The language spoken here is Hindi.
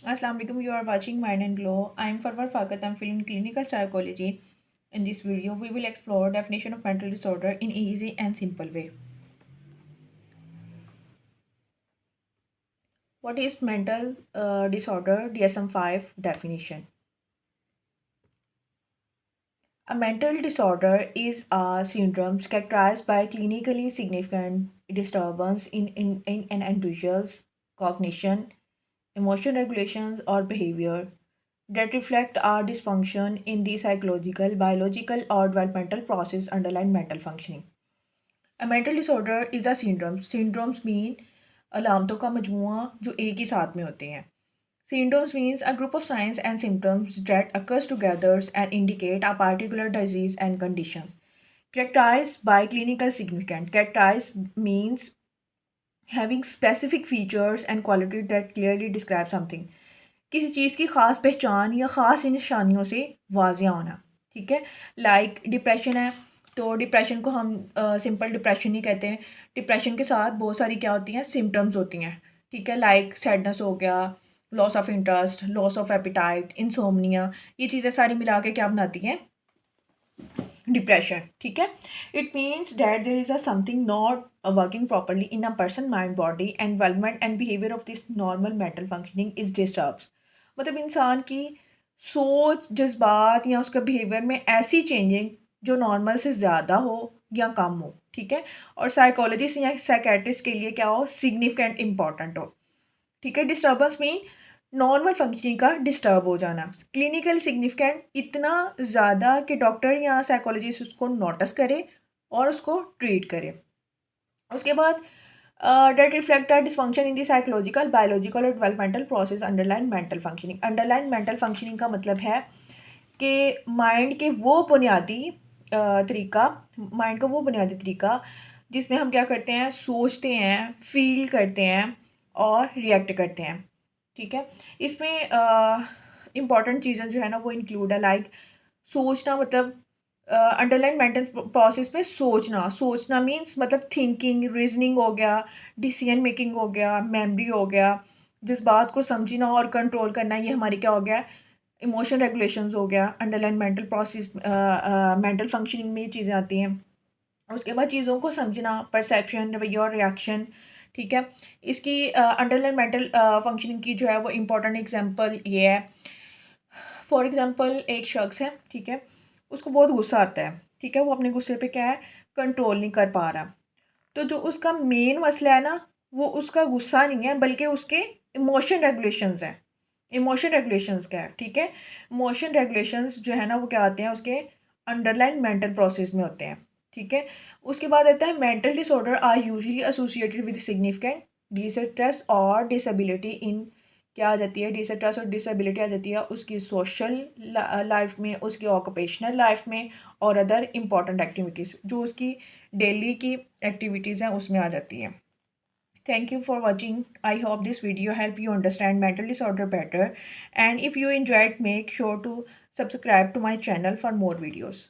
Assalamu alaikum. You are watching Mind and Glow. I am Farwar Fakat. I'm feeling clinical psychology. In this video, we will explore definition of mental disorder in easy and simple way. What is mental disorder? DSM-5 definition. A mental disorder is a syndrome characterized by clinically significant disturbance in an individual's cognition, emotion regulations, or behavior that reflect our dysfunction in the psychological, biological, or developmental process underlying mental functioning. A mental disorder is a syndrome. Syndromes mean अलामतों का मजमूआ जो एक ही साथ में होते हैं. Syndromes means a group of signs and symptoms that occurs together and indicate a particular disease and conditions. Characterized by clinical significance. Characterized means having specific features and qualities that clearly describe something. किसी चीज़ की ख़ास पहचान या ख़ास निशानियों से वाजिया होना. ठीक है. लाइक डिप्रेशन है तो डिप्रेशन को हम सिंपल डिप्रेशन ही कहते हैं. डिप्रेशन के साथ बहुत सारी क्या होती हैं सिम्टम्स होती हैं. ठीक है. लाइक सैडनेस हो गया, loss of interest, loss of appetite, insomnia. ये चीज़ें सारी मिला के क्या बनाती हैं डिप्रेशन. ठीक है. It means that there is a something not working properly in a person mind body and development and behaviour of this normal mental functioning is disturbs. मतलब इंसान की सोच, जज्बात या उसका बिहेवियर में ऐसी चेंजिंग जो नॉर्मल से ज़्यादा हो या कम हो. ठीक है. और साइकोलॉजिस्ट या साइकेट्रिस्ट के लिए क्या हो सिग्निफिकेंट इंपॉर्टेंट हो. ठीक है. डिस्टर्बेंस मीन नॉर्मल फंक्शनिंग का डिस्टर्ब हो जाना. क्लिनिकल सिग्निफिकेंट इतना ज़्यादा कि डॉक्टर या साइकोलॉजिस्ट उसको नोटिस करे और उसको ट्रीट करे. उसके बाद डेट रिफ्लेक्ट डिसफंक्शन इन दी साइकोलॉजिकल, बायोलॉजिकल और developmental process underline mental functioning. Underline mental functioning का मतलब है कि माइंड के वो बुनियादी तरीका माइंड का वो बुनियादी तरीका जिसमें हम क्या करते हैं सोचते हैं, फील करते हैं और रिएक्ट करते हैं. ठीक है. इसमें इम्पॉर्टेंट चीज़ें जो है ना वो इंक्लूड है लाइक सोचना. मतलब अंडरलाइन मेंटल प्रोसेस में सोचना. सोचना मीन्स मतलब थिंकिंग, रीजनिंग हो गया, डिसीजन मेकिंग हो गया, मेमोरी हो गया, जिस बात को समझना और कंट्रोल करना. ये हमारी क्या हो गया इमोशन रेगुलेशंस हो गया. Underline mental process mental functioning में ये चीज़ें आती हैं. उसके बाद चीज़ों को समझना, परसेप्शन, रवैया और रिएक्शन. ठीक है. इसकी अंडरलाइन मेंटल फंक्शनिंग की जो है वो इम्पोर्टेंट एग्जांपल ये है. फॉर एग्जांपल एक शख्स है. ठीक है. उसको बहुत गुस्सा आता है. ठीक है. वो अपने गुस्से पे क्या है कंट्रोल नहीं कर पा रहा. तो जो उसका मेन मसला है ना वो उसका गुस्सा नहीं है बल्कि उसके इमोशन रेगुलेशंस हैं. इमोशन रेगुलेशंस क्या है. ठीक है. इमोशन रेगुलेशंस जो है ना वो क्या आते हैं उसके अंडरलाइन मेंटल प्रोसेस में होते हैं. ठीक है. उसके बाद आता है mental disorder are usually associated with significant distress और डिसेबिलिटी इन. क्या आ जाती है डिस्ट्रेस और डिसेबिलिटी आ जाती है उसकी सोशल लाइफ में, उसकी ऑक्यूपेशनल लाइफ में और अदर इम्पॉर्टेंट एक्टिविटीज़ जो उसकी डेली की एक्टिविटीज़ हैं उसमें आ जाती हैं. Thank you for watching. I hope this video helped you understand mental disorder better. And if you enjoyed, make sure to subscribe to my channel for more videos.